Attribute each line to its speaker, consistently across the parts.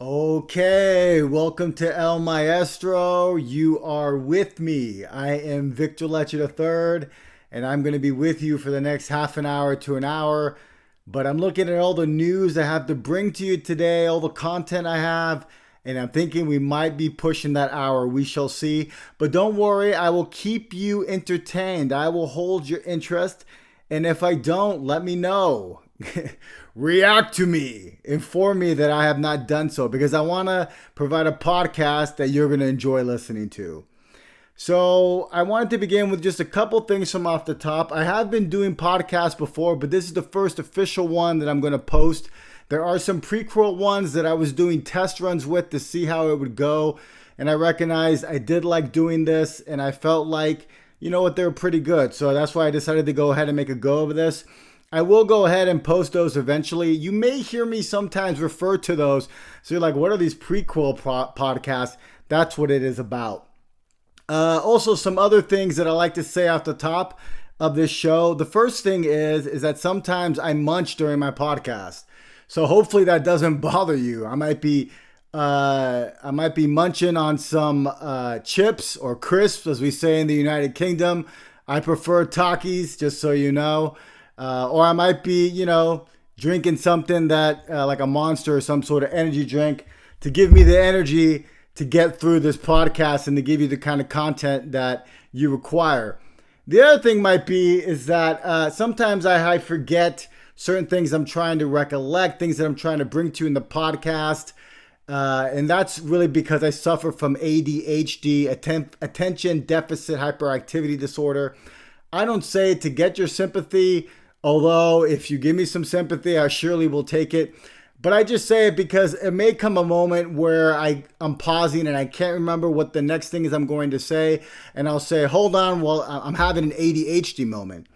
Speaker 1: Okay, welcome to El Maestro. You are with me. I am Victor Lecha III, and I'm going to be with you for the next half an hour to an hour. But I'm looking at all the news I have to bring to you today, all the content I have, and I'm thinking we might be pushing that hour. We shall see. But don't worry, I will keep you entertained. I will hold your interest. And if I don't, let me know. React to me. Inform me that I have not done so because I want to provide a podcast that you're going to enjoy listening to. So I wanted to begin with just a couple things from off the top. I have been doing podcasts before, but this is the first official one that I'm going to post. There are some prequel ones that I was doing test runs with to see how it would go. And I recognized I did like doing this and I felt like, you know what, they were pretty good. So that's why I decided to go ahead and make a go of this. I will go ahead and post those eventually. You may hear me sometimes refer to those. So you're like, what are these prequel podcasts? That's what it is about. Also, some other things that I like to say off the top of this show. The first thing is that sometimes I munch during my podcast. So hopefully that doesn't bother you. I might be munching on some chips or crisps, as we say in the United Kingdom. I prefer Takis, just so you know. Or I might be, drinking something that like a Monster or some sort of energy drink to give me the energy to get through this podcast and to give you the kind of content that you require. The other thing might be is that sometimes I forget certain things I'm trying to recollect, things that I'm trying to bring to you in the podcast. And that's really because I suffer from ADHD, attention deficit hyperactivity disorder. I don't say it to get your sympathy, although if you give me some sympathy, I surely will take it. But I just say it because it may come a moment where I'm pausing and I can't remember what the next thing is I'm going to say. And I'll say, hold on, well, I'm having an ADHD moment.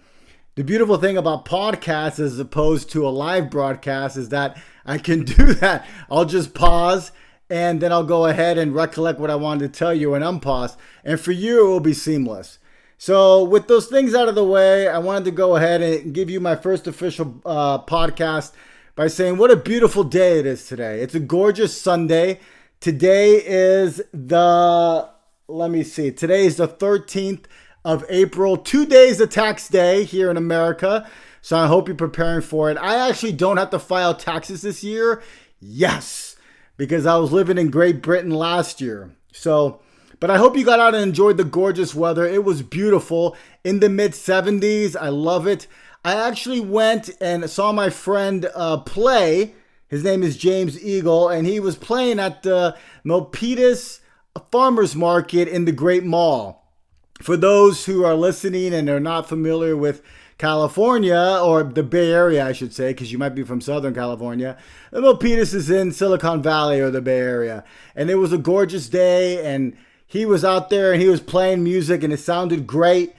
Speaker 1: The beautiful thing about podcasts as opposed to a live broadcast is that I can do that. I'll just pause and then I'll go ahead and recollect what I wanted to tell you and unpause. And for you, it will be seamless. So with those things out of the way, I wanted to go ahead and give you my first official podcast by saying what a beautiful day it is today. It's a gorgeous Sunday. Today is the 13th of April. 2 days of tax day here in America. So I hope you're preparing for it. I actually don't have to file taxes this year. Yes, because I was living in Great Britain last year. But I hope you got out and enjoyed the gorgeous weather. It was beautiful in the mid 70s. I love it. I actually went and saw my friend play. His name is James Eagle, and he was playing at the Milpitas Farmers Market in the Great Mall. For those who are listening and are not familiar with California, or the Bay Area, I should say, because you might be from Southern California. The Milpitas is in Silicon Valley or the Bay Area. And it was a gorgeous day, and he was out there and he was playing music and it sounded great.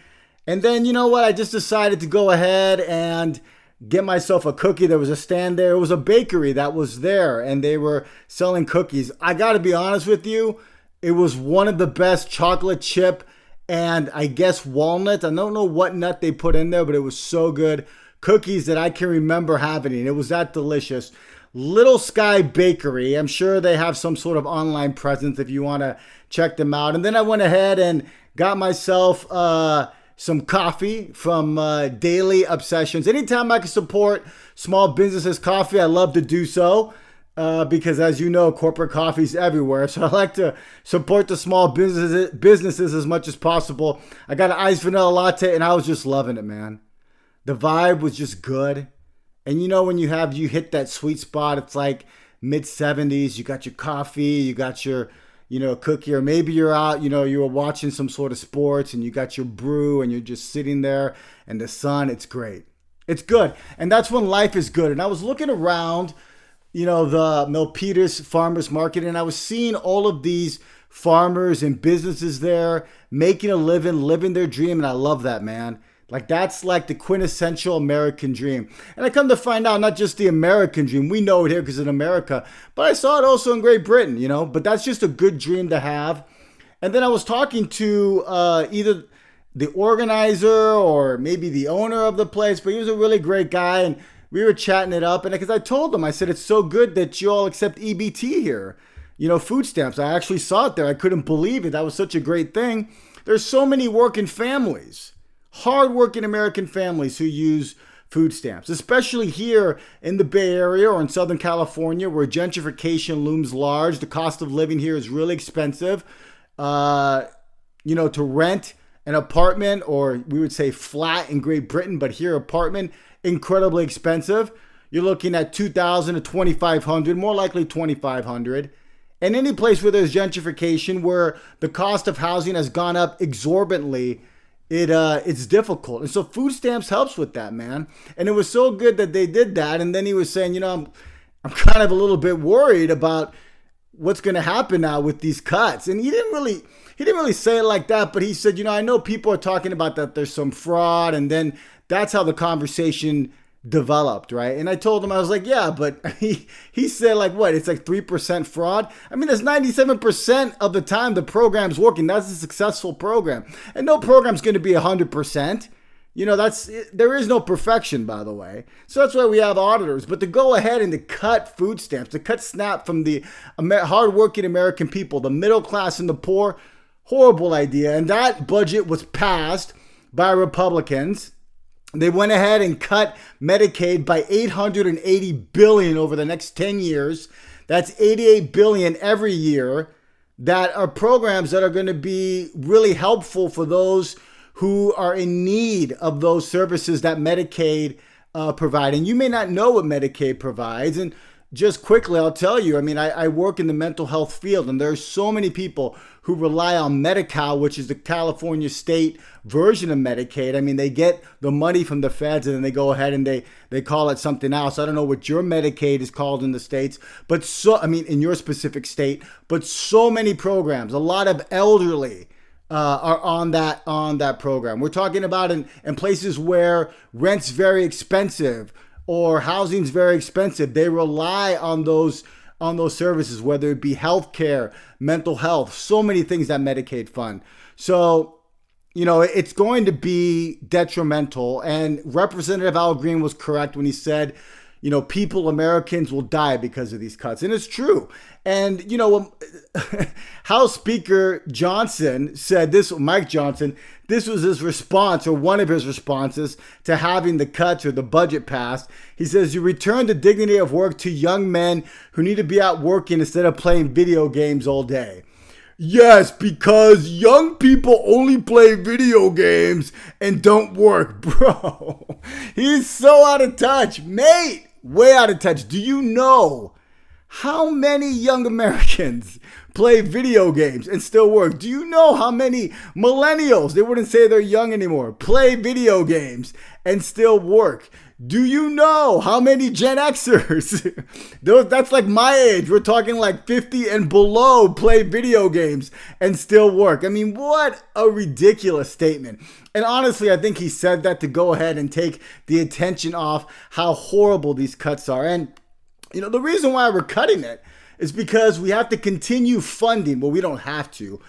Speaker 1: And then, you know what? I just decided to go ahead and get myself a cookie. There was a stand there. It was a bakery that was there and they were selling cookies. I got to be honest with you. It was one of the best chocolate chip and I guess walnut. I don't know what nut they put in there, but it was so good. Cookies that I can remember having. And it was that delicious. Little Sky Bakery. I'm sure they have some sort of online presence if you want to check them out. And then I went ahead and got myself some coffee from Daily Obsessions. Anytime I can support small businesses' coffee, I love to do so because, as you know, corporate coffee is everywhere. So I like to support the small businesses as much as possible. I got an iced vanilla latte, and I was just loving it, man. The vibe was just good. And you know when you hit that sweet spot, it's like mid 70s, you got your coffee, you got your, cookie, or maybe you're out, you were watching some sort of sports and you got your brew and you're just sitting there and the sun, it's great. It's good. And that's when life is good. And I was looking around, the Milpitas Farmers Market, and I was seeing all of these farmers and businesses there making a living, living their dream. And I love that, man. Like, that's like the quintessential American dream. And I come to find out, not just the American dream. We know it here because in America. But I saw it also in Great Britain, But that's just a good dream to have. And then I was talking to either the organizer or maybe the owner of the place. But he was a really great guy. And we were chatting it up, and because I told them, I said, it's so good that you all accept EBT here. Food stamps. I actually saw it there. I couldn't believe it. That was such a great thing. There's so many working families, hardworking American families who use food stamps, especially here in the Bay Area or in Southern California, where gentrification looms large. The cost of living here is really expensive. To rent an apartment, or we would say flat in Great Britain, but here apartment, incredibly expensive. You're looking at $2,000 to $2,500, more likely $2,500. And any place where there's gentrification, where the cost of housing has gone up exorbitantly, it's difficult. And so food stamps helps with that, man. And it was so good that they did that. And then he was saying, I'm kind of a little bit worried about what's going to happen now with these cuts. And he didn't really say it like that, but he said, I know people are talking about that there's some fraud. And then that's how the conversation developed, right? And I told him, I was like, yeah, but he said, like, what? It's like 3% fraud. I mean, that's 97% of the time the program's working. That's a successful program. And no program's going to be 100%. There is no perfection, by the way. So that's why we have auditors. But to go ahead and to cut food stamps, to cut SNAP from the hardworking American people, the middle class and the poor, horrible idea. And that budget was passed by Republicans. They went ahead and cut Medicaid by $880 billion over the next 10 years. That's $88 billion every year. That are programs that are going to be really helpful for those who are in need of those services that Medicaid provide. And you may not know what Medicaid provides. And just quickly, I'll tell you, I work in the mental health field, and there's so many people who rely on Medi-Cal, which is the California state version of Medicaid. They get the money from the feds, and then they go ahead and they call it something else. I don't know what your Medicaid is called in the states, but in your specific state, but so many programs, a lot of elderly are on that program. We're talking about in places where rent's very expensive or housing's very expensive. They rely on those services, whether it be healthcare, mental health, so many things that Medicaid fund. So, it's going to be detrimental. And Representative Al Green was correct when he said, Americans will die because of these cuts. And it's true. And, House Speaker Johnson said this, Mike Johnson, this was his response, or one of his responses to having the cuts or the budget passed. He says, you return the dignity of work to young men who need to be out working instead of playing video games all day. Yes, because young people only play video games and don't work, bro. He's so out of touch, mate. Way out of touch. Do you know how many young Americans play video games and still work? Do you know how many millennials, they wouldn't say they're young anymore, play video games and still work? Do you know how many Gen Xers, that's like my age, we're talking like 50 and below, play video games and still work? What a ridiculous statement. And honestly, I think he said that to go ahead and take the attention off how horrible these cuts are. And, the reason why we're cutting it is because we have to continue funding. Well, we don't have to.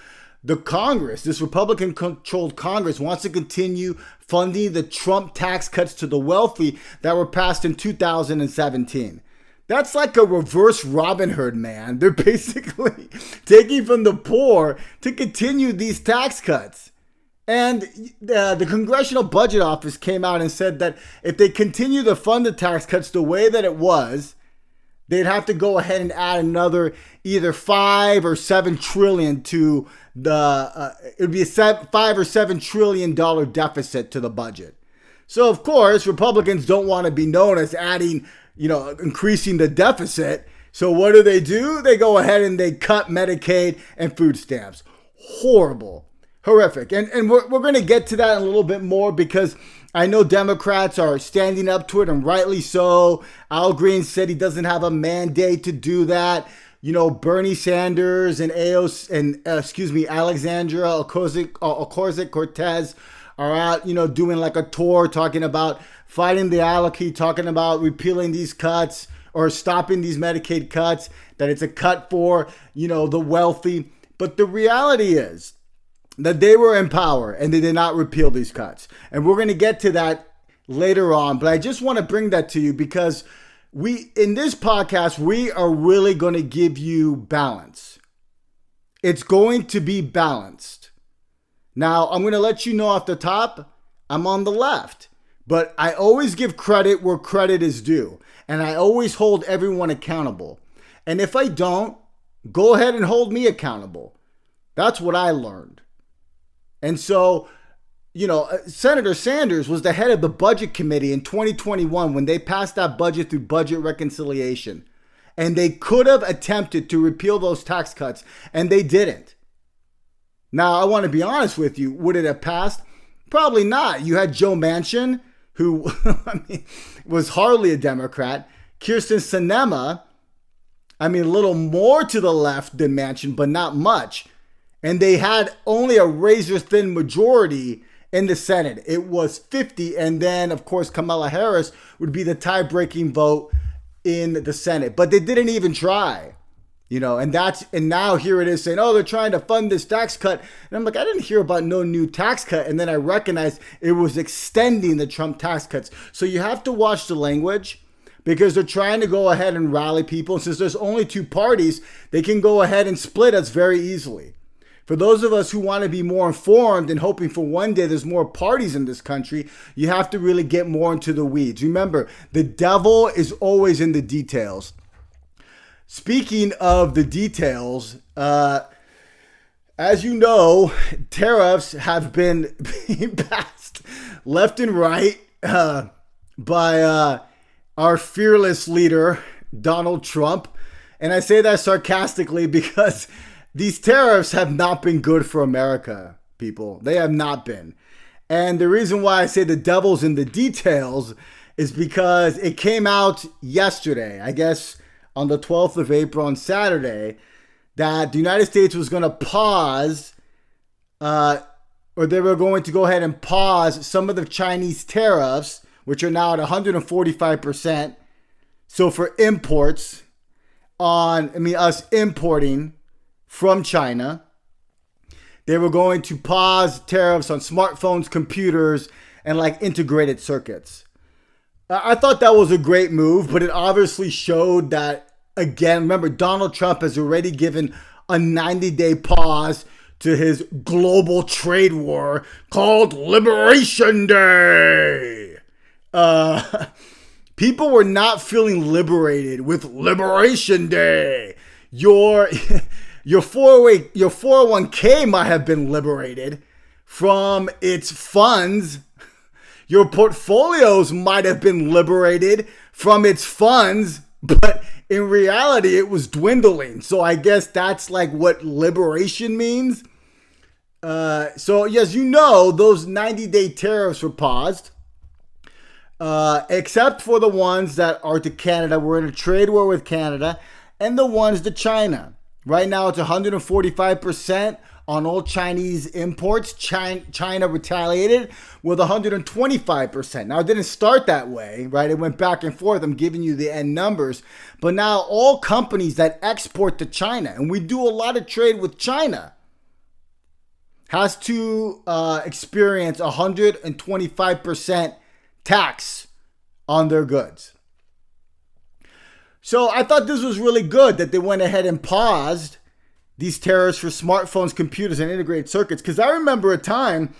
Speaker 1: The Congress, this Republican-controlled Congress, wants to continue funding the Trump tax cuts to the wealthy that were passed in 2017. That's like a reverse Robin Hood, man. They're basically taking from the poor to continue these tax cuts. And the Congressional Budget Office came out and said that if they continue to fund the tax cuts the way that it was, they'd have to go ahead and add another either 5 or 7 trillion to it would be a $5 or $7 trillion deficit to the budget. So of course, Republicans don't want to be known as adding, increasing the deficit. So what do? They go ahead and they cut Medicaid and food stamps. Horrible, horrific. And we're going to get to that in a little bit more, because I know Democrats are standing up to it, and rightly so. Al Green said he doesn't have a mandate to do that. Bernie Sanders and AOC and Alexandria Ocasio-Cortez are out, doing like a tour, talking about fighting the oligarchy, talking about repealing these cuts or stopping these Medicaid cuts, that it's a cut for, the wealthy. But the reality is that they were in power and they did not repeal these cuts. And we're going to get to that later on, but I just want to bring that to you because in this podcast, we are really going to give you balance. It's going to be balanced. Now, I'm going to let you know off the top, I'm on the left, but I always give credit where credit is due, and I always hold everyone accountable. And if I don't, go ahead and hold me accountable. That's what I learned. And so, Senator Sanders was the head of the budget committee in 2021 when they passed that budget through budget reconciliation. And they could have attempted to repeal those tax cuts, and they didn't. Now, I want to be honest with you. Would it have passed? Probably not. You had Joe Manchin, who was hardly a Democrat. Kirsten Sinema, a little more to the left than Manchin, but not much. And they had only a razor-thin majority in the Senate. It was 50, and then, of course, Kamala Harris would be the tie-breaking vote in the Senate. But they didn't even try, and now here it is saying, oh, they're trying to fund this tax cut. And I'm like, I didn't hear about no new tax cut. And then I recognized it was extending the Trump tax cuts. So you have to watch the language because they're trying to go ahead and rally people. And since there's only two parties, they can go ahead and split us very easily. For those of us who want to be more informed and hoping for one day there's more parties in this country, you have to really get more into the weeds. Remember, the devil is always in the details. Speaking of the details, as you know, tariffs have been being passed left and right by our fearless leader, Donald Trump. And I say that sarcastically because these tariffs have not been good for America, people. They have not been. And the reason why I say the devil's in the details is because it came out yesterday, I guess on the 12th of April on Saturday, that the United States was going to pause, or they were going to go ahead and pause some of the Chinese tariffs, which are now at 145%. So for imports us importing from China, they were going to pause tariffs on smartphones, computers, and integrated circuits. I thought that was a great move, but it obviously showed that, again, remember, Donald Trump has already given a 90-day pause to his global trade war called Liberation Day. People were not feeling liberated with Liberation Day. Your 401k might have been liberated from its funds. Your portfolios might have been liberated from its funds, but in reality, it was dwindling. So I guess that's what liberation means. So as you know, those 90-day tariffs were paused, except for the ones that are to Canada. We're in a trade war with Canada, and the ones to China. Right now, it's 145% on all Chinese imports. China retaliated with 125%. Now, it didn't start that way, right? It went back and forth. I'm giving you the end numbers. But now all companies that export to China, and we do a lot of trade with China, has to experience 125% tax on their goods. So I thought this was really good that they went ahead and paused these tariffs for smartphones, computers, and integrated circuits. Because I remember a time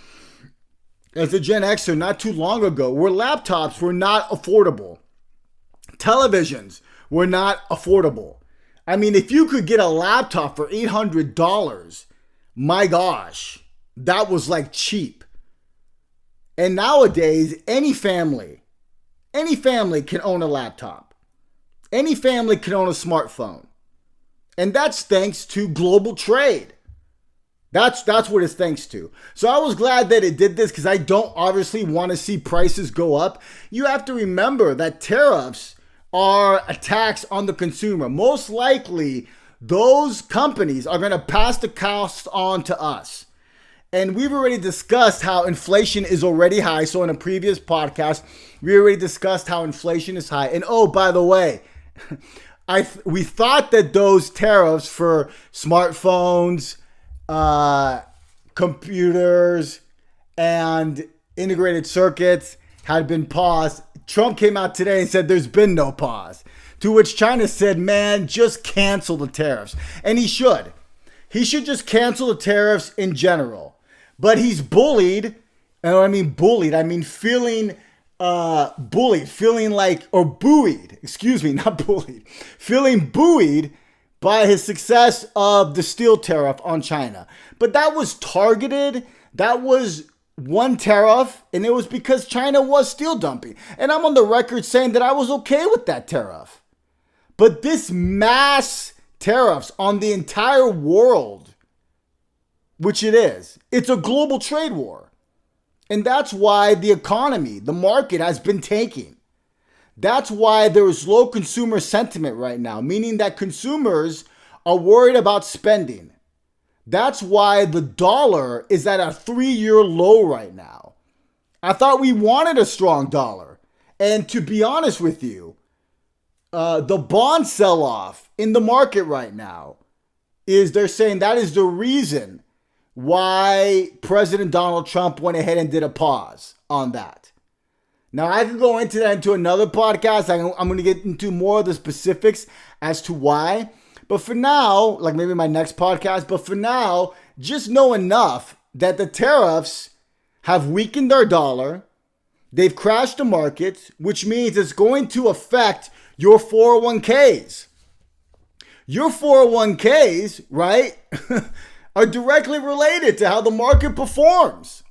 Speaker 1: as a Gen Xer not too long ago where laptops were not affordable. Televisions were not affordable. If you could get a laptop for $800, my gosh, that was cheap. And nowadays, any family can own a laptop. Any family can own a smartphone. And that's thanks to global trade. That's what it's thanks to. So I was glad that it did this because I don't obviously want to see prices go up. You have to remember that tariffs are a tax on the consumer. Most likely, those companies are going to pass the cost on to us. And we've already discussed how inflation is already high. So in a previous podcast, we already discussed how inflation is high. And oh, by the way, we thought that those tariffs for smartphones, computers, and integrated circuits had been paused. Trump came out today and said there's been no pause. To which China said, man, just cancel the tariffs. And he should. He should just cancel the tariffs in general. But he's bullied. And I mean bullied. I mean feeling bullied. Feeling like, or buoyed. Excuse me, not bullied. Feeling buoyed by his success of the steel tariff on China. But that was targeted. That was one tariff, and it was because China was steel dumping. And I'm on the record saying that I was okay with that tariff. But this mass tariffs on the entire world, which it is, it's a global trade war. And that's why the economy, the market has been tanking. That's why there is low consumer sentiment right now, meaning that consumers are worried about spending. That's why the dollar is at a 3-year low right now. I thought we wanted a strong dollar. And to be honest with you, the bond sell-off in the market right now is they're saying that is the reason why President Donald Trump went ahead and did a pause on that. Now, I can go into that into another podcast. I'm going to get into more of the specifics as to why. But for now, like maybe my next podcast, but for now, just know enough that the tariffs have weakened our dollar. They've crashed the markets, which means it's going to affect your 401ks. Your 401ks, right, are directly related to how the market performs.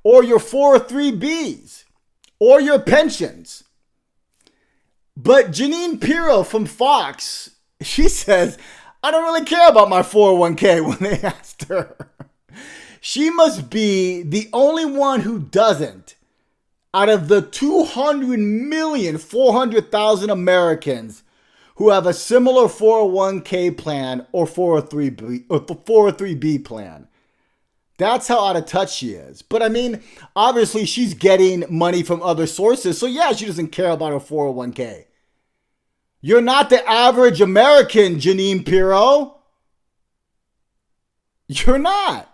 Speaker 1: Or your 403bs. Or your pensions. But Jeanine Pirro from Fox, she says, I don't really care about my 401k when they asked her. She must be the only one who doesn't out of the 200,400,000 Americans who have a similar 401k plan or 403b plan. That's how out of touch she is. But I mean, obviously she's getting money from other sources. So yeah, she doesn't care about her 401k. You're not the average American, Jeanine Pirro. You're not.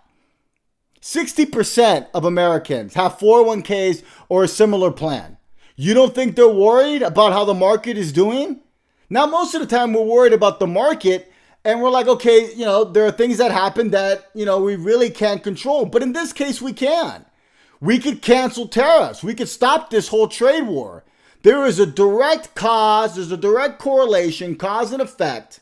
Speaker 1: 60% of Americans have 401ks or a similar plan. You don't think they're worried about how the market is doing? Now, most of the time we're worried about the market and we're like, okay, there are things that happen that, we really can't control. But in this case, we can. We could cancel tariffs. We could stop this whole trade war. There is a direct cause, there's a direct correlation, cause and effect,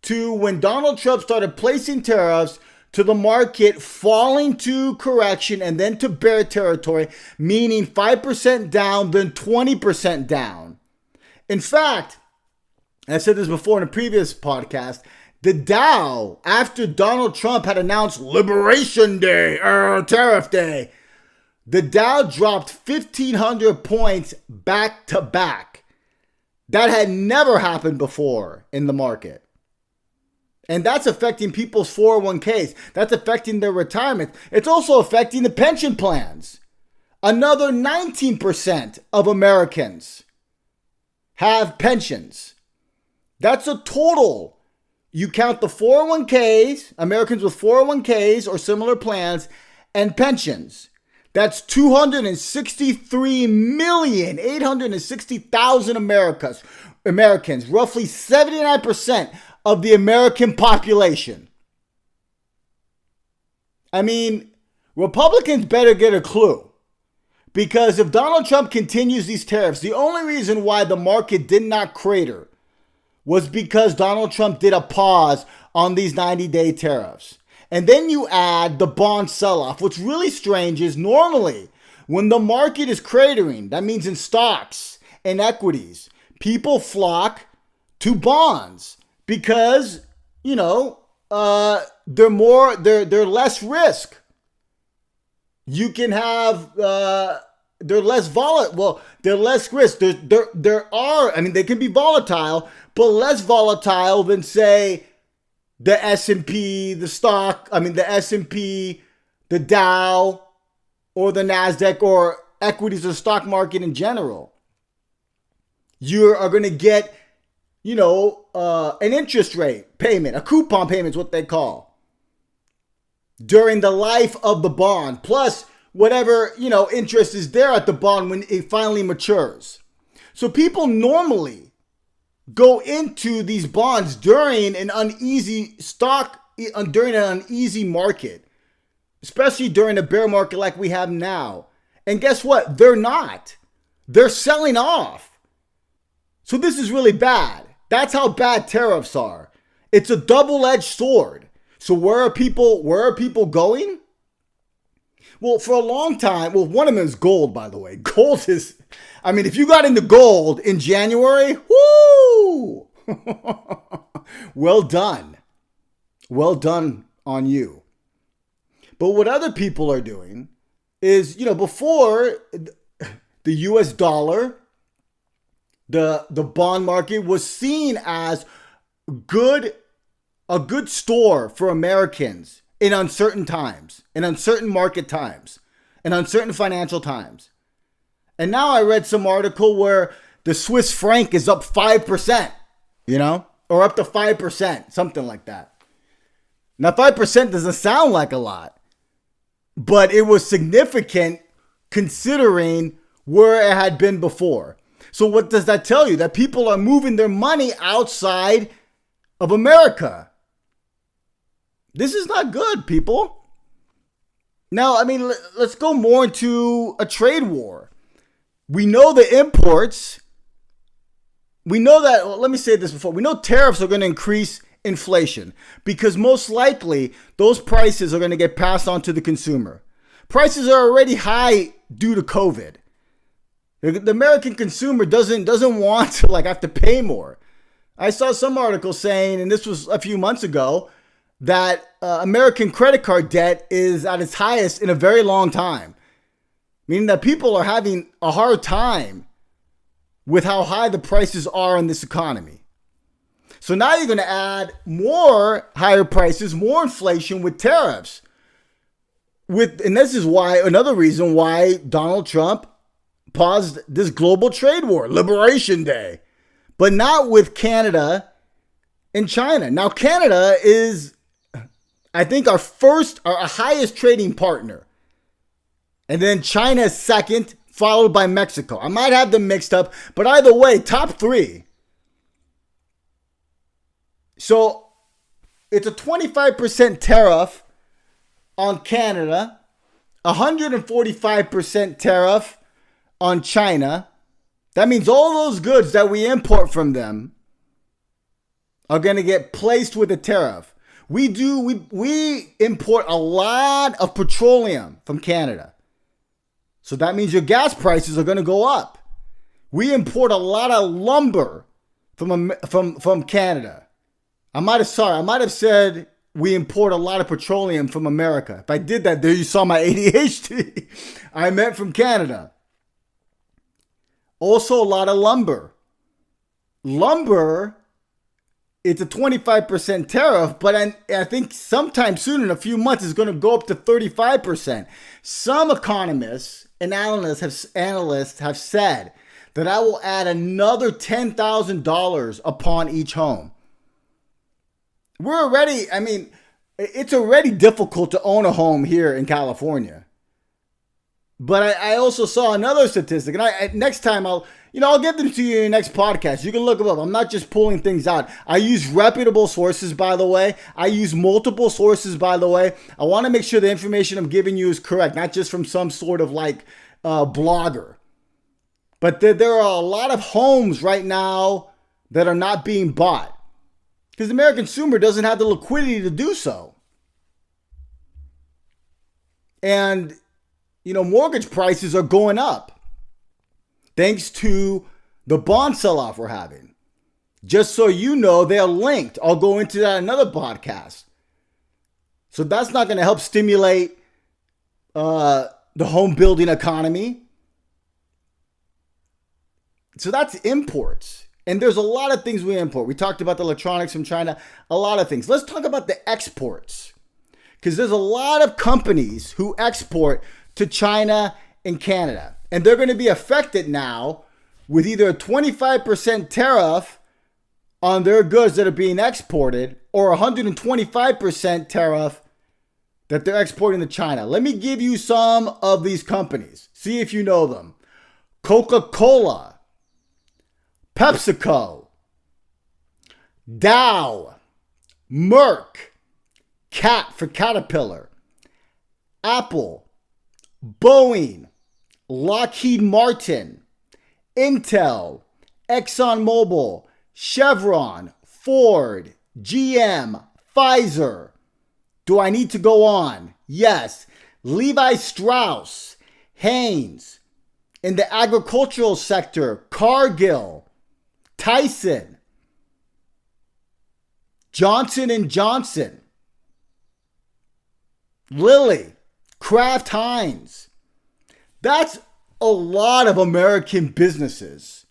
Speaker 1: to when Donald Trump started placing tariffs to the market falling to correction and then to bear territory, meaning 5% down, then 20% down. In fact, I said this before in a previous podcast, the Dow, after Donald Trump had announced Liberation Day, Tariff Day, the Dow dropped 1,500 points back to back. That had never happened before in the market. And that's affecting people's 401ks. That's affecting their retirement. It's also affecting the pension plans. Another 19% of Americans have pensions. That's a total. You count the 401ks, Americans with 401ks or similar plans, and pensions. That's 263,860,000 Americans, roughly 79% of the American population. I mean, Republicans better get a clue. Because if Donald Trump continues these tariffs, the only reason why the market did not crater was because Donald Trump did a pause on these 90-day tariffs. And then you add the bond sell-off. What's really strange is normally when the market is cratering, that means in stocks and equities, people flock to bonds because, they're less risk. You can have, they're less volatile. Well, they're less risk. They can be volatile, but less volatile than, say, the S&P, the S&P, the Dow, or the NASDAQ, or equities or stock market in general. You are going to get, an interest rate payment, a coupon payment is what they call, during the life of the bond. Plus, whatever, interest is there at the bond when it finally matures. So people normally go into these bonds during an uneasy market, especially during a bear market like we have now. And guess what? They're not. They're selling off. So this is really bad. That's how bad tariffs are. It's a double-edged sword. So where are people going? Well, for a long time, one of them is gold, by the way. Gold is, if you got into gold in January, whoo! Well done. Well done on you. But what other people are doing is, before the US dollar, the bond market was seen as a good store for Americans in uncertain times, in uncertain market times, in uncertain financial times. And now I read some article where the Swiss franc is up 5%, or up to 5%, something like that. Now, 5% doesn't sound like a lot, but it was significant considering where it had been before. So what does that tell you? That people are moving their money outside of America. This is not good, people. Now, let's go more into a trade war. We know the imports. We know that, let me say this before. We know tariffs are going to increase inflation because most likely those prices are going to get passed on to the consumer. Prices are already high due to COVID. The American consumer doesn't want to have to pay more. I saw some article saying, and this was a few months ago, that American credit card debt is at its highest in a very long time. Meaning that people are having a hard time with how high the prices are in this economy. So now you're going to add more higher prices, more inflation with tariffs. And this is why, another reason why Donald Trump paused this global trade war, Liberation Day, but not with Canada and China. Now, Canada is, I think, our highest trading partner. And then China is second, followed by Mexico. I might have them mixed up, but either way, top three. So it's a 25% tariff on Canada, 145% tariff on China. That means all those goods that we import from them are going to get placed with a tariff. We import a lot of petroleum from Canada. So that means your gas prices are going to go up. We import a lot of lumber from Canada. I might have said we import a lot of petroleum from America. If I did that, there you saw my ADHD. I meant from Canada. Also a lot of lumber. Lumber, it's a 25% tariff, but I think sometime soon, in a few months, it's going to go up to 35%. Some economists and analysts have said that I will add another $10,000 upon each home. It's already difficult to own a home here in California. But I also saw another statistic, and next time I'll get them to you in the next podcast. You can look them up. I'm not just pulling things out. I use reputable sources, by the way. I use multiple sources, by the way. I want to make sure the information I'm giving you is correct, not just from some sort of blogger. But there are a lot of homes right now that are not being bought because the American consumer doesn't have the liquidity to do so. And mortgage prices are going up thanks to the bond sell-off we're having. Just so you know, they're linked. I'll go into that in another podcast. So that's not going to help stimulate the home building economy. So that's imports. And there's a lot of things we import. We talked about the electronics from China, a lot of things. Let's talk about the exports. Because there's a lot of companies who export to China and Canada. And they're going to be affected now with either a 25% tariff on their goods that are being exported or 125% tariff that they're exporting to China. Let me give you some of these companies. See if you know them. Coca-Cola, PepsiCo, Dow, Merck, Cat for Caterpillar, Apple, Boeing, Lockheed Martin, Intel, ExxonMobil, Chevron, Ford, GM, Pfizer. Do I need to go on? Yes. Levi Strauss, Haynes. In the agricultural sector, Cargill, Tyson, Johnson & Johnson, Lilly, Kraft Heinz. That's a lot of American businesses.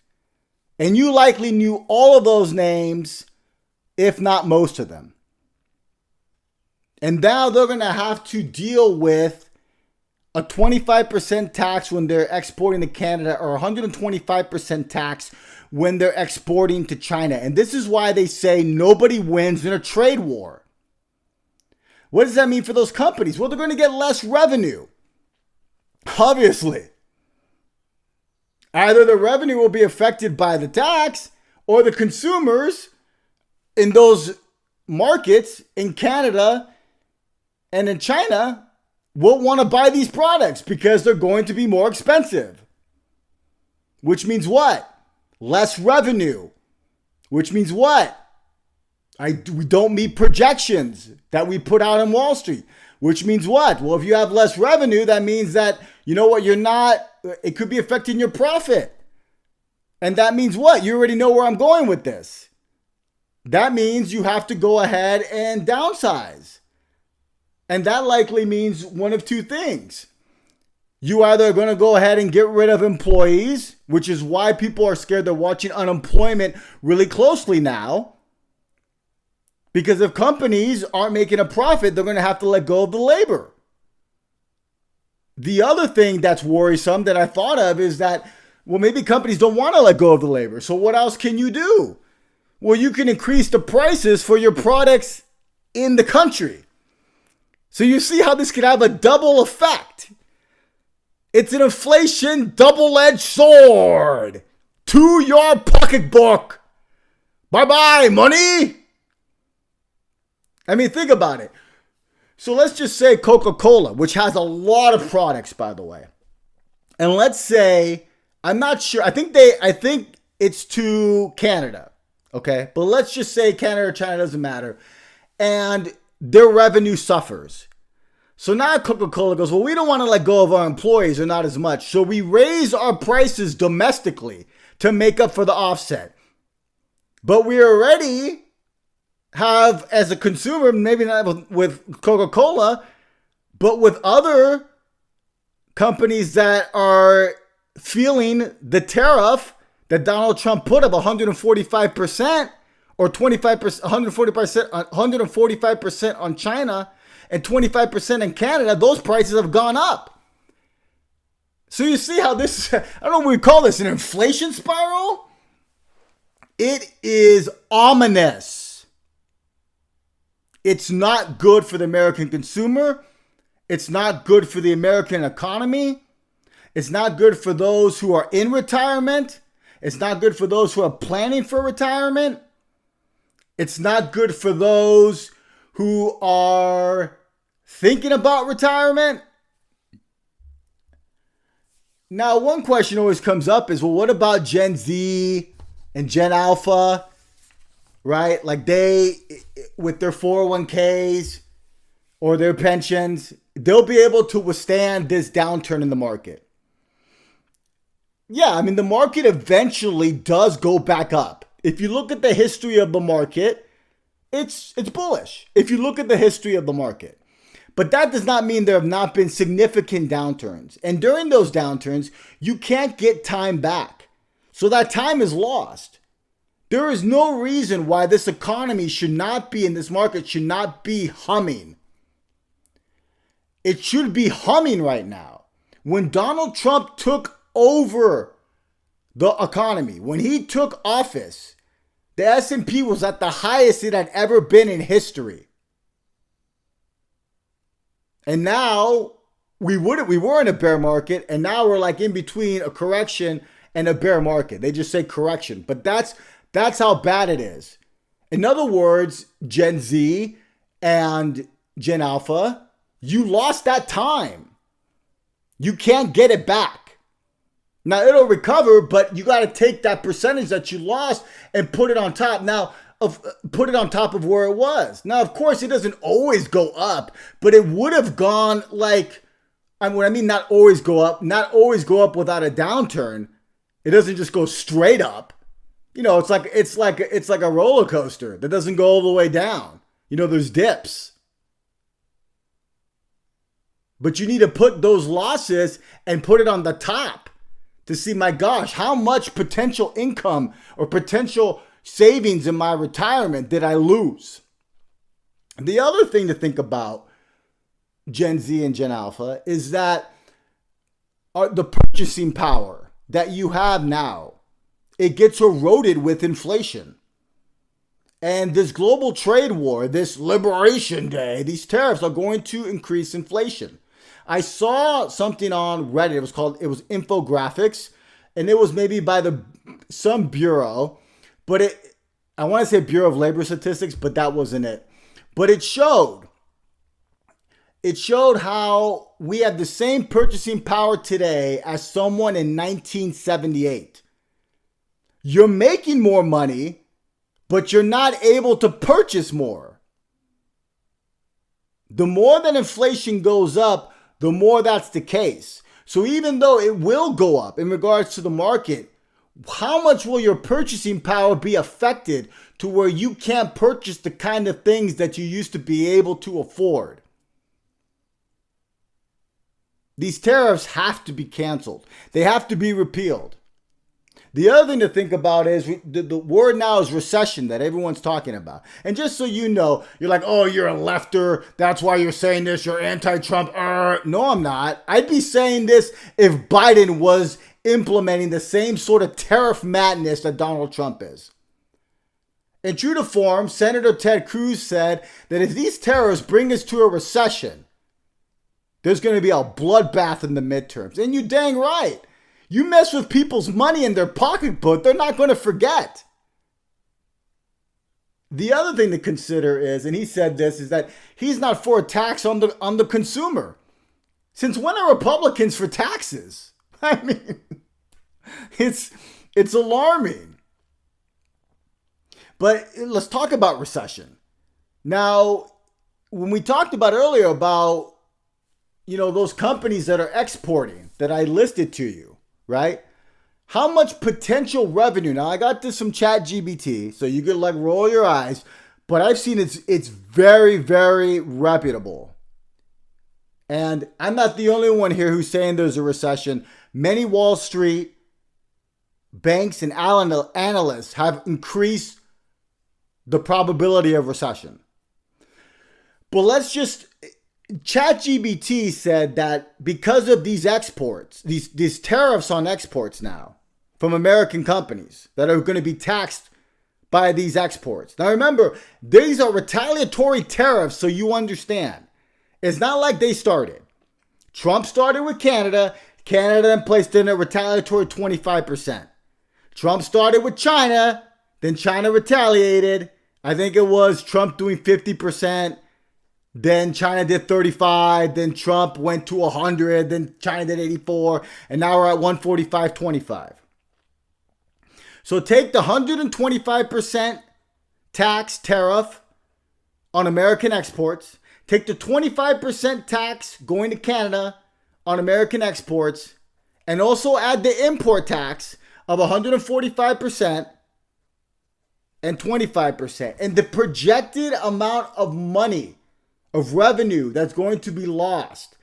Speaker 1: And you likely knew all of those names, if not most of them. And now they're going to have to deal with a 25% tax when they're exporting to Canada, or 125% tax when they're exporting to China. And this is why they say nobody wins in a trade war. What does that mean for those companies? Well, they're going to get less revenue. Obviously. Either the revenue will be affected by the tax, or the consumers in those markets in Canada and in China won't want to buy these products because they're going to be more expensive. Which means what? Less revenue. Which means what? We don't meet projections that we put out on Wall Street. Which means what? Well, if you have less revenue, that means that, you know what, it could be affecting your profit. And that means what? You already know where I'm going with this. That means you have to go ahead and downsize. And that likely means one of two things. You either are going to go ahead and get rid of employees, which is why people are scared. They're watching unemployment really closely now. Because if companies aren't making a profit, they're going to have to let go of the labor. The other thing that's worrisome that I thought of is that, well, maybe companies don't want to let go of the labor. So what else can you do? Well, you can increase the prices for your products in the country. So you see how this could have a double effect. It's an inflation double-edged sword to your pocketbook. Bye-bye, money. I mean, think about it. So let's just say Coca-Cola, which has a lot of products, by the way. And let's say, I'm not sure. I think it's to Canada. Okay. But let's just say Canada or China, doesn't matter. And their revenue suffers. So now Coca-Cola goes, well, we don't want to let go of our employees, or not as much. So we raise our prices domestically to make up for the offset. But we already have, as a consumer, maybe not with Coca-Cola, but with other companies that are feeling the tariff that Donald Trump put of 145%, or 25%, 145% on China and 25% in Canada, those prices have gone up. So you see how this, I don't know what we call this, an inflation spiral? It is ominous. It's not good for the American consumer. It's not good for the American economy. It's not good for those who are in retirement. It's not good for those who are planning for retirement. It's not good for those who are thinking about retirement. Now, one question always comes up is, well, what about Gen Z and Gen Alpha, right? Like they, with their 401ks or their pensions, they'll be able to withstand this downturn in the market. Yeah, I mean, the market eventually does go back up. If you look at the history of the market, it's bullish. If you look at the history of the market. But that does not mean there have not been significant downturns. And during those downturns, you can't get time back. So that time is lost. There is no reason why this economy should not be, in this market, should not be humming. It should be humming right now. When Donald Trump took over the economy, when he took office, the S&P was at the highest it had ever been in history. And now we were in a bear market, and now we're like in between a correction and a bear market. They just say correction, but that's how bad it is. In other words, Gen Z and Gen Alpha, you lost that time. You can't get it back. Now it'll recover, but you got to take that percentage that you lost and put it on top. Put it on top of where it was. Now, of course, it doesn't always go up, but it would have gone not always go up without a downturn. It doesn't just go straight up. It's like a roller coaster that doesn't go all the way down. There's dips. But you need to put those losses and put it on the top to see, my gosh, how much potential income or potential savings in my retirement did I lose? The other thing to think about, Gen Z and Gen Alpha, is that the purchasing power that you have now, it gets eroded with inflation. And this global trade war, this liberation day, these tariffs are going to increase inflation. I saw something on Reddit. It was infographics, and it was maybe by some bureau, but I want to say Bureau of Labor Statistics, but that wasn't it. But it showed how we have the same purchasing power today as someone in 1978. You're making more money, but you're not able to purchase more. The more that inflation goes up, the more that's the case. So even though it will go up in regards to the market, how much will your purchasing power be affected to where you can't purchase the kind of things that you used to be able to afford? These tariffs have to be canceled. They have to be repealed. The other thing to think about is the word now is recession that everyone's talking about. And just so you know, you're like, oh, you're a lefter. That's why you're saying this. You're anti-Trump. No, I'm not. I'd be saying this if Biden was implementing the same sort of tariff madness that Donald Trump is. In true to form, Senator Ted Cruz said that if these tariffs bring us to a recession, there's going to be a bloodbath in the midterms. And you're dang right. You mess with people's money in their pocketbook, they're not going to forget. The other thing to consider is, and he said this, is that he's not for a tax on the consumer. Since when are Republicans for taxes? I mean, it's alarming. But let's talk about recession. Now, when we talked about earlier about, those companies that are exporting that I listed to you, right? How much potential revenue? Now, I got this from ChatGPT, so you could roll your eyes, but I've seen it's very, very reputable. And I'm not the only one here who's saying there's a recession. Many Wall Street banks and analysts have increased the probability of recession. But ChatGPT said that because of these exports, these tariffs on exports now from American companies that are going to be taxed by these exports. Now remember, these are retaliatory tariffs, so you understand. It's not like they started. Trump started with Canada. Canada then placed in a retaliatory 25%. Trump started with China. Then China retaliated. I think it was Trump doing 50%. Then China did 35. Then Trump went to 100. Then China did 84. And now we're at 145.25. So take the 125% tax tariff on American exports. Take the 25% tax going to Canada on American exports. And also add the import tax of 145% and 25%. And the projected amount of money, of revenue that's going to be lost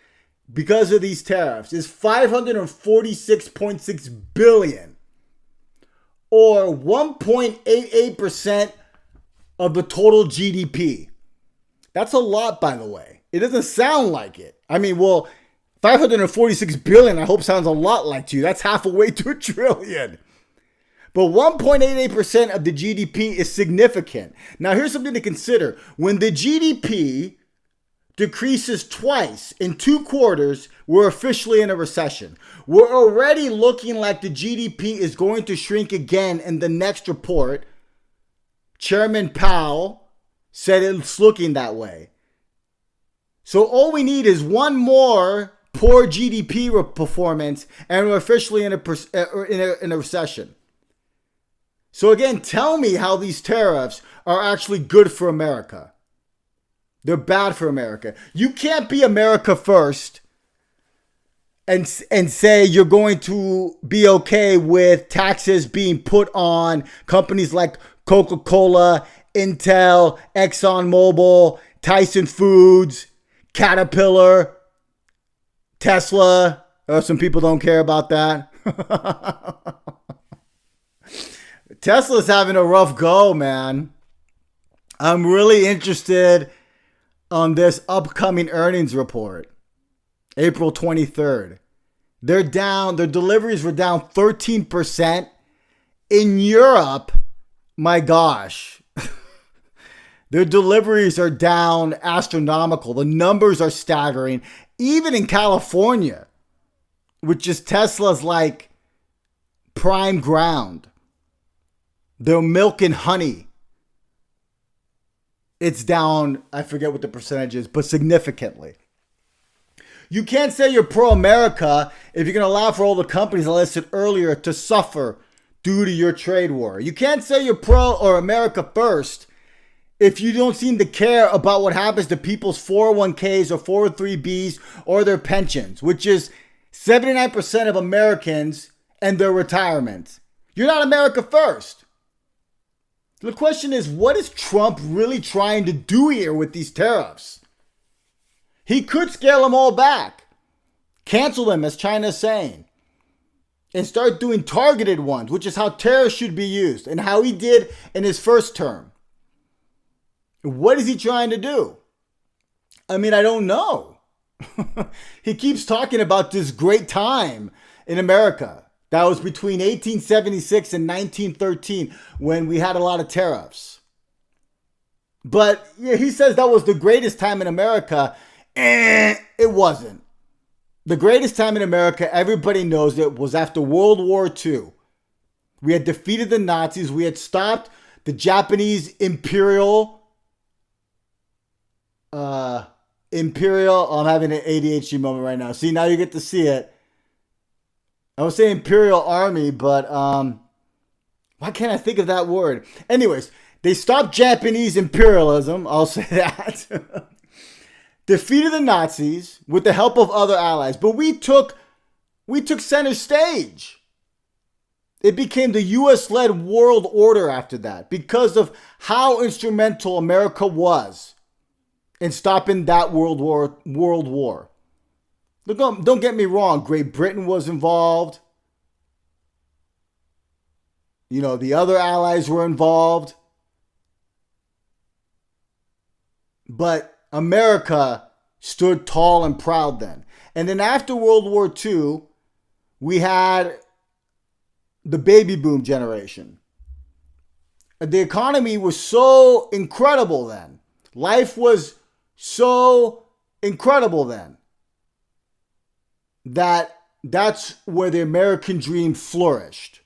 Speaker 1: because of these tariffs is $546.6 billion, or 1.88% of the total GDP. That's a lot, by the way. It doesn't sound like it. I mean, well, 546 billion, I hope sounds a lot like to you. That's half a way to $1 trillion. But 1.88% of the GDP is significant. Now, here's something to consider. When the GDP decreases twice in 2 quarters, we're officially in a recession. We're already looking like the GDP is going to shrink again in the next report. Chairman Powell said it's looking that way. So all we need is one more poor GDP performance and we're officially in a recession. So again, tell me how these tariffs are actually good for America. They're bad for America. You can't be America first and say you're going to be okay with taxes being put on companies like Coca-Cola, Intel, ExxonMobil, Tyson Foods, Caterpillar, Tesla. Some people don't care about that. Tesla's having a rough go, man. I'm really interested on this upcoming earnings report. April 23rd. They're down, their deliveries were down 13%. In Europe, my gosh, their deliveries are down astronomical. The numbers are staggering. Even in California, which is Tesla's like prime ground. Their milk and honey, it's down, I forget what the percentage is, but significantly. You can't say you're pro-America if you're going to allow for all the companies I listed earlier to suffer due to your trade war. You can't say you're pro or America first if you don't seem to care about what happens to people's 401ks or 403bs or their pensions, which is 79% of Americans and their retirement. You're not America first. The question is, what is Trump really trying to do here with these tariffs? He could scale them all back, cancel them as China's saying, and start doing targeted ones, which is how tariffs should be used and how he did in his first term. What is he trying to do? I mean, I don't know. He keeps talking about this great time in America. That was between 1876 and 1913 when we had a lot of tariffs. But yeah, he says that was the greatest time in America. It wasn't. The greatest time in America, everybody knows it, was after World War II. We had defeated the Nazis. We had stopped the Japanese imperial. I'm having an ADHD moment right now. See, now you get to see it. I would say Imperial Army, but why can't I think of that word? Anyways, they stopped Japanese imperialism. I'll say that. Defeated the Nazis with the help of other allies. But we took center stage. It became the U.S.-led world order after that because of how instrumental America was in stopping that world war. Don't get me wrong. Great Britain was involved. You know, the other allies were involved. But America stood tall and proud then. And then after World War II, we had the baby boom generation. The economy was so incredible then. Life was so incredible then. That's where the American dream flourished.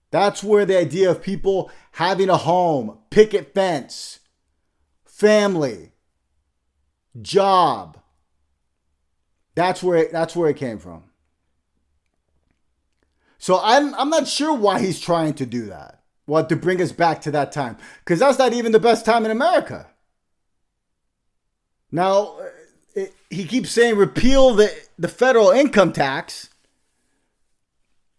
Speaker 1: That's where the idea of people having a home, picket fence, family, job, that's where it came from. So I'm not sure why he's trying to do that. Well, to bring us back to that time, because that's not even the best time in America. Now, he keeps saying repeal the federal income tax.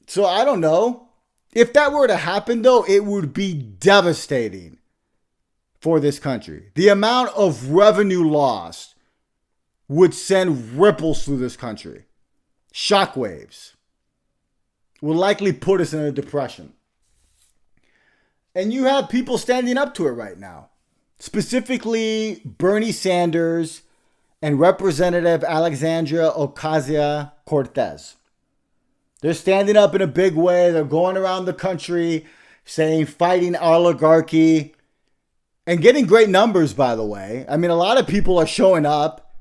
Speaker 1: So I don't know. If that were to happen, though, it would be devastating for this country. The amount of revenue lost would send ripples through this country. Shockwaves. Will likely put us in a depression. And you have people standing up to it right now. Specifically, Bernie Sanders and Representative Alexandria Ocasio-Cortez. They're standing up in a big way. They're going around the country saying, fighting oligarchy. and getting great numbers, by the way. I mean, a lot of people are showing up,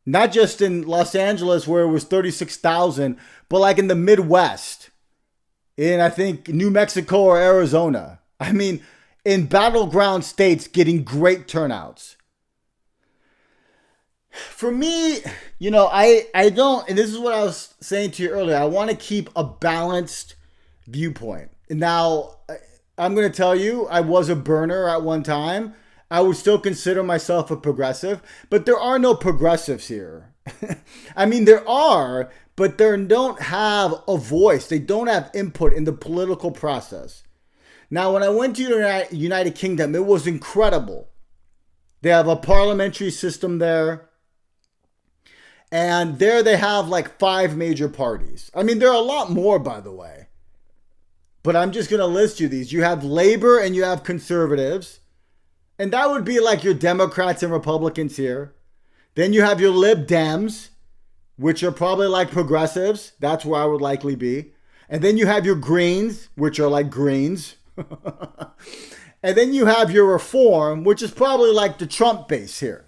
Speaker 1: not just in Los Angeles where it was 36,000, but like in the Midwest, in I think New Mexico or Arizona. I mean, in battleground states, getting great turnouts. For me, I don't, and this is what I was saying to you earlier, I want to keep a balanced viewpoint. Now, I'm going to tell you, I was a burner at one time. I would still consider myself a progressive, but there are no progressives here. I mean, there are, but they don't have a voice. They don't have input in the political process. Now, when I went to the United Kingdom, it was incredible. They have a parliamentary system there. And there they have like 5 major parties. I mean, there are a lot more, by the way. But I'm just going to list you these. You have Labor and you have Conservatives. And that would be like your Democrats and Republicans here. Then you have your Lib Dems, which are probably like progressives. That's where I would likely be. And then you have your Greens, which are like Greens. And then you have your Reform, which is probably like the Trump base here.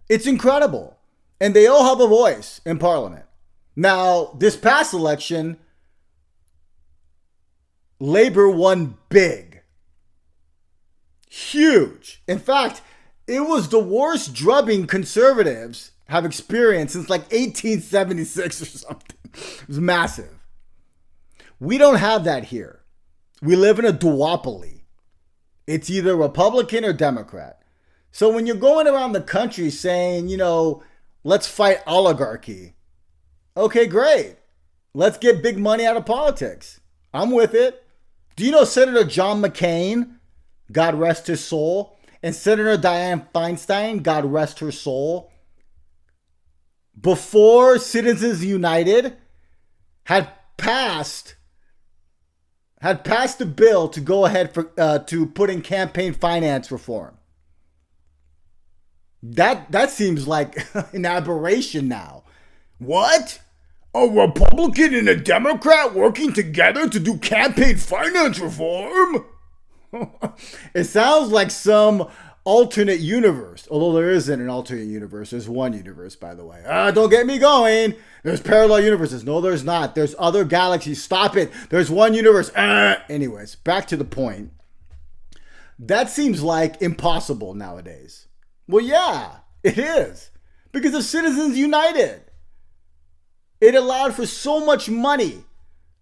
Speaker 1: It's incredible. And they all have a voice in Parliament. Now, this past election, Labor won big. Huge. In fact, it was the worst drubbing Conservatives have experienced since like 1876 or something. It was massive. We don't have that here. We live in a duopoly. It's either Republican or Democrat. So when you're going around the country saying, let's fight oligarchy. Okay, great. Let's get big money out of politics. I'm with it. Do you know Senator John McCain, God rest his soul, and Senator Dianne Feinstein, God rest her soul, before Citizens United had passed a bill to go ahead to put in campaign finance reform. That seems like an aberration now. What? A Republican and a Democrat working together to do campaign finance reform? It sounds like some alternate universe. Although there isn't an alternate universe. There's one universe, by the way. Don't get me going. There's parallel universes. No, there's not. There's other galaxies. Stop it. There's one universe. Anyways, back to the point. That seems like impossible nowadays. Well, yeah, it is. Because of Citizens United. It allowed for so much money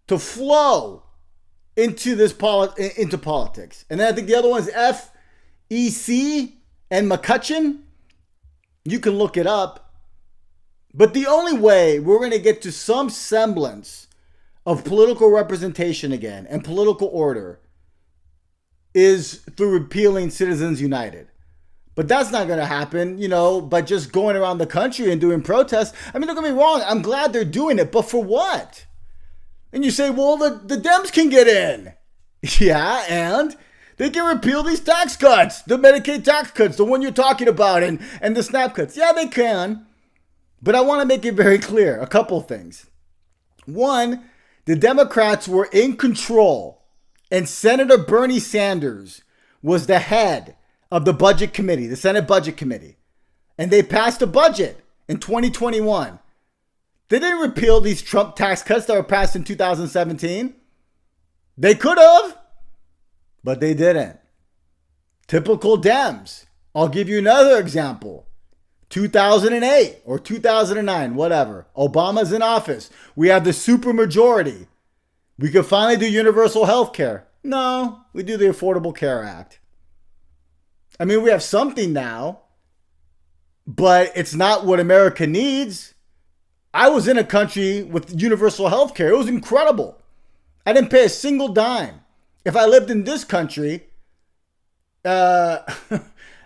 Speaker 1: to flow into into politics. And then I think the other one is FEC and McCutcheon. You can look it up. But the only way we're going to get to some semblance of political representation again and political order is through repealing Citizens United. But that's not going to happen, by just going around the country and doing protests. I mean, don't get me wrong. I'm glad they're doing it, but for what? And you say, well, the Dems can get in. Yeah, and they can repeal these tax cuts, the MediCaid tax cuts, the one you're talking about, and the SNAP cuts. Yeah, they can. But I want to make it very clear, a couple things. One, the Democrats were in control, and Senator Bernie Sanders was the head of the budget committee, the Senate Budget Committee. And they passed a budget in 2021. They didn't repeal these Trump tax cuts that were passed in 2017. They could have, but they didn't. Typical Dems. I'll give you another example. 2008 or 2009, whatever. Obama's in office. We have the supermajority. We could finally do universal health care. No, we do the Affordable Care Act. I mean, we have something now, but it's not what America needs. I was in a country with universal health care. It was incredible. I didn't pay a single dime. If I lived in this country, I'd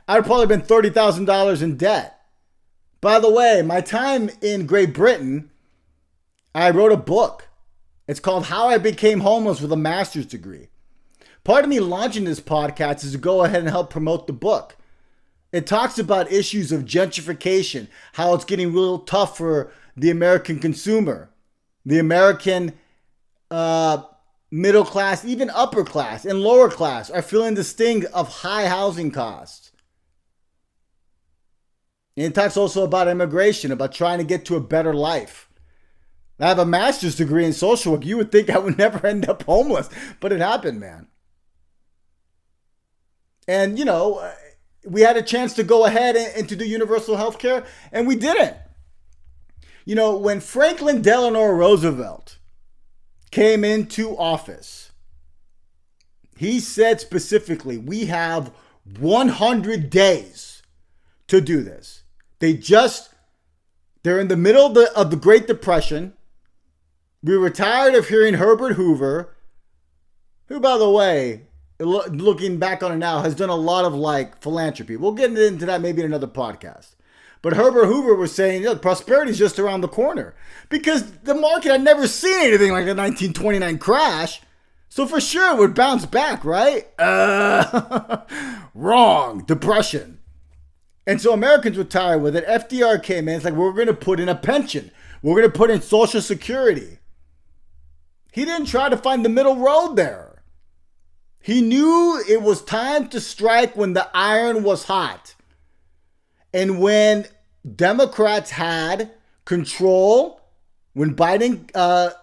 Speaker 1: probably been $30,000 in debt. By the way, my time in Great Britain, I wrote a book. It's called How I Became Homeless with a Master's Degree. Part of me launching this podcast is to go ahead and help promote the book. It talks about issues of gentrification, how it's getting real tough for the American consumer, the American middle class, even upper class and lower class are feeling the sting of high housing costs. And it talks also about immigration, about trying to get to a better life. I have a master's degree in social work. You would think I would never end up homeless, but it happened, man. And, you know, we had a chance to go ahead and to do universal health care, and we didn't. You know, when Franklin Delano Roosevelt came into office, he said specifically, we have 100 days to do this. They're in the middle of the Great Depression. We were tired of hearing Herbert Hoover, who, by the way, looking back on it now, has done a lot of like philanthropy. We'll get into that maybe in another podcast. But Herbert Hoover was saying, look, prosperity is just around the corner. Because the market had never seen anything like the 1929 crash. So for sure it would bounce back, right? Wrong. Depression. And so Americans were tired with it. FDR came in. It's like, we're going to put in a pension. We're going to put in Social Security. He didn't try to find the middle road there. He knew it was time to strike when the iron was hot. And when Democrats had control, when Biden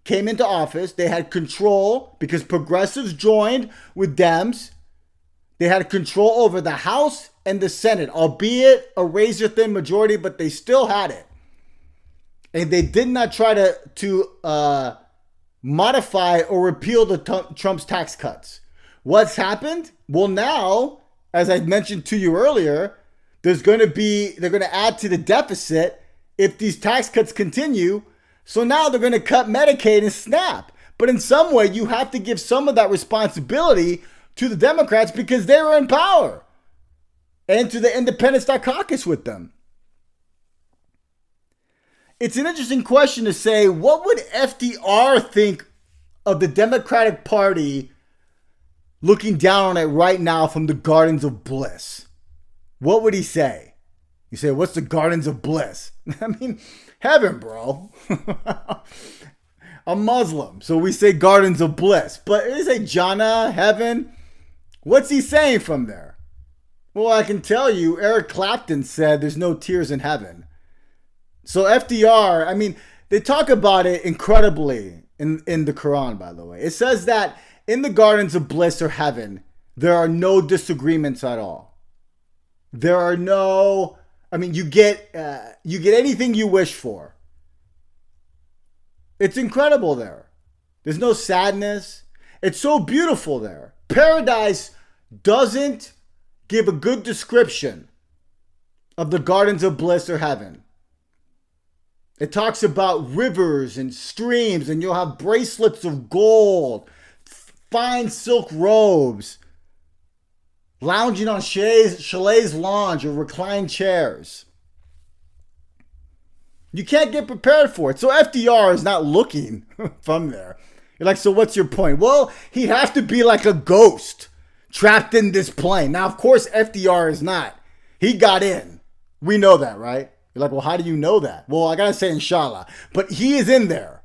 Speaker 1: came into office, they had control because progressives joined with Dems. They had control over the House and the Senate, albeit a razor-thin majority, but they still had it. And they did not try to modify or repeal Trump's tax cuts. What's happened? Well, now, as I mentioned to you earlier, they're going to add to the deficit if these tax cuts continue. So now they're going to cut Medicaid and SNAP. But in some way, you have to give some of that responsibility to the Democrats because they were in power, and to the independents that caucus with them. It's an interesting question to say, what would FDR think of the Democratic Party looking down on it right now from the Gardens of Bliss? What would he say? You say, what's the Gardens of Bliss? I mean, heaven, bro. I'm Muslim, so we say Gardens of Bliss. But they say Jannah, heaven. What's he saying from there? Well, I can tell you, Eric Clapton said there's no tears in heaven. So FDR, I mean, they talk about it incredibly in the Quran, by the way. It says that in the Gardens of Bliss or heaven, there are no disagreements at all. There are no, I mean, you get anything you wish for. It's incredible there. There's no sadness. It's so beautiful there. Paradise doesn't give a good description of the Gardens of Bliss or heaven. It talks about rivers and streams, and you'll have bracelets of gold, fine silk robes, lounging on Chalet's lounge or reclined chairs. You can't get prepared for it. So FDR is not looking from there. You're like, so what's your point? Well, he'd have to be like a ghost trapped in this plane. Now, of course, FDR is not. He got in. We know that, right? You're like, well, how do you know that? Well, I got to say, inshallah. But he is in there.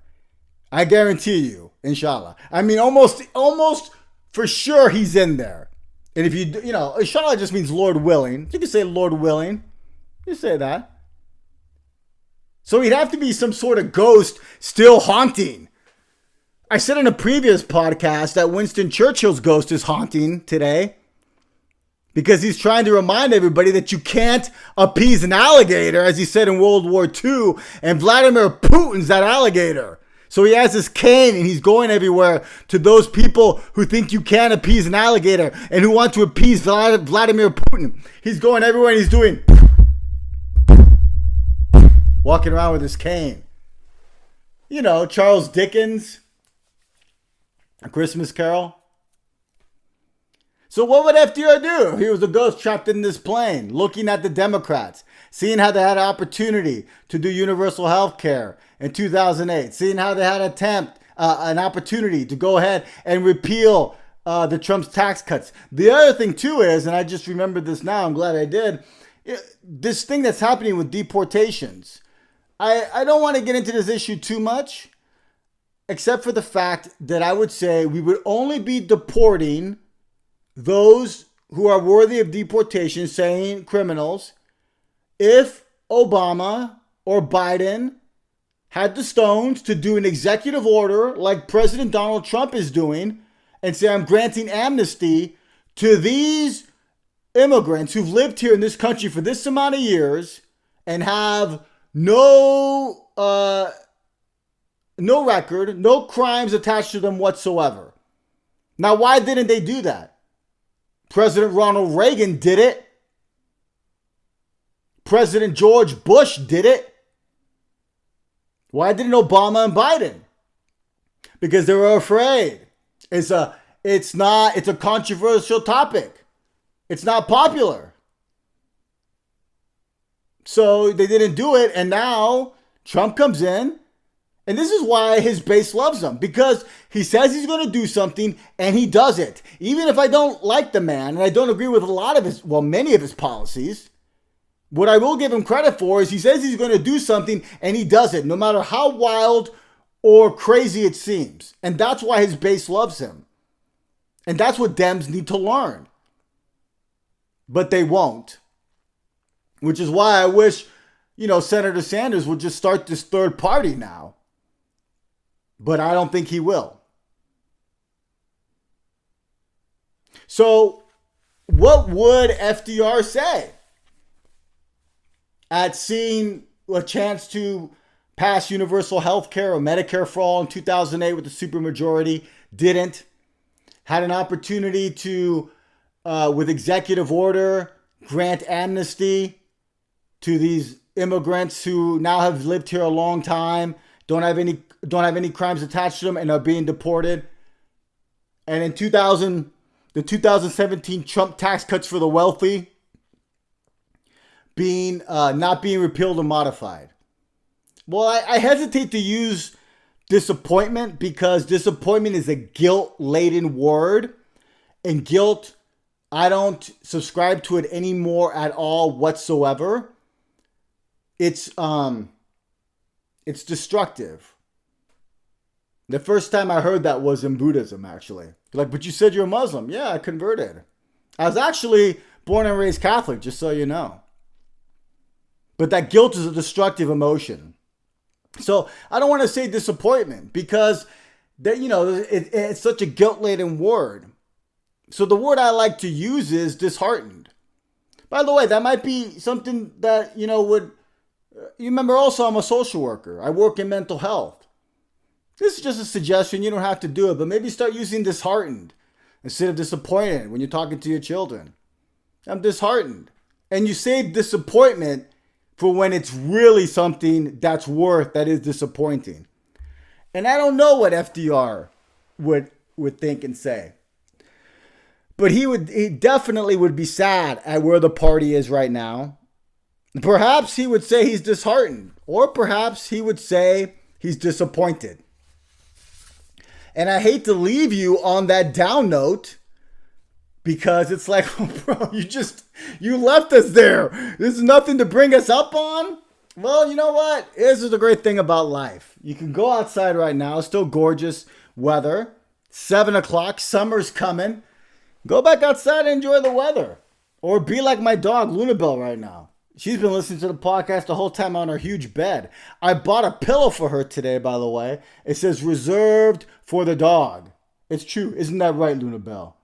Speaker 1: I guarantee you, inshallah. I mean, almost for sure he's in there. And if you know, inshallah just means Lord willing. You can say Lord willing. You say that. So he'd have to be some sort of ghost still haunting. I said in a previous podcast that Winston Churchill's ghost is haunting today because he's trying to remind everybody that you can't appease an alligator, as he said in World War II, and Vladimir Putin's that alligator. So he has this cane and he's going everywhere to those people who think you can't appease an alligator and who want to appease Vladimir Putin. He's going everywhere and he's doing, walking around with his cane. You know, Charles Dickens, A Christmas Carol. So what would FDR do? He was a ghost trapped in this plane, looking at the Democrats, seeing how they had an opportunity to do universal health care in 2008, seeing how they had an opportunity to go ahead and repeal the Trump's tax cuts. The other thing too is, and I just remembered this now, I'm glad I did, this thing that's happening with deportations. I don't want to get into this issue too much. except for the fact that I would say we would only be deporting those who are worthy of deportation, saying criminals, if Obama or Biden had the stones to do an executive order like President Donald Trump is doing and say, I'm granting amnesty to these immigrants who've lived here in this country for this amount of years and have no record, no crimes attached to them whatsoever. Now, why didn't they do that? President Ronald Reagan did it. President George Bush did it. Why didn't Obama and Biden? Because they were afraid. It's a controversial topic. It's not popular. So they didn't do it. And now Trump comes in. And this is why his base loves him. Because he says he's going to do something and he does it. Even if I don't like the man and I don't agree with many of his policies. What I will give him credit for is he says he's going to do something and he does it, no matter how wild or crazy it seems. And that's why his base loves him. And that's what Dems need to learn. But they won't. Which is why I wish, Senator Sanders would just start this third party now. But I don't think he will. So what would FDR say at seeing a chance to pass universal health care or Medicare for all in 2008 with the supermajority? Didn't. Had an opportunity to, with executive order, grant amnesty to these immigrants who now have lived here a long time, don't have any crimes attached to them, and are being deported. And in the 2017 Trump tax cuts for the wealthy not being repealed or modified. Well, I hesitate to use disappointment because disappointment is a guilt-laden word, and guilt, I don't subscribe to it anymore at all whatsoever. It's destructive. The first time I heard that was in Buddhism, actually. Like, but you said you're a Muslim. Yeah, I converted. I was actually born and raised Catholic, just so you know. But that guilt is a destructive emotion. So I don't want to say disappointment because it's such a guilt-laden word. So the word I like to use is disheartened. By the way, that might be something that, you remember also I'm a social worker. I work in mental health. This is just a suggestion. You don't have to do it, but maybe start using disheartened instead of disappointed when you're talking to your children. I'm disheartened. And you say disappointment for when it's really something that is disappointing. And I don't know what FDR would think and say. But he definitely would be sad at where the party is right now. Perhaps he would say he's disheartened, or perhaps he would say he's disappointed. And I hate to leave you on that down note, because it's like, bro, you left us there. There's nothing to bring us up on. Well, you know what? This is the great thing about life. You can go outside right now. It's still gorgeous weather. 7 o'clock. Summer's coming. Go back outside and enjoy the weather. Or be like my dog, Lunabelle, right now. She's been listening to the podcast the whole time on her huge bed. I bought a pillow for her today, by the way. It says reserved for the dog. It's true. Isn't that right, Lunabelle?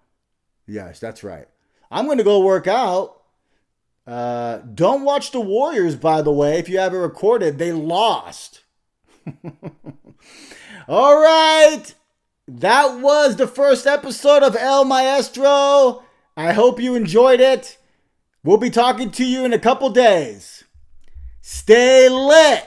Speaker 1: Yes, that's right. I'm going to go work out. Don't watch the Warriors, by the way. If you have it recorded, they lost. All right. That was the first episode of El Maestro. I hope you enjoyed it. We'll be talking to you in a couple days. Stay lit.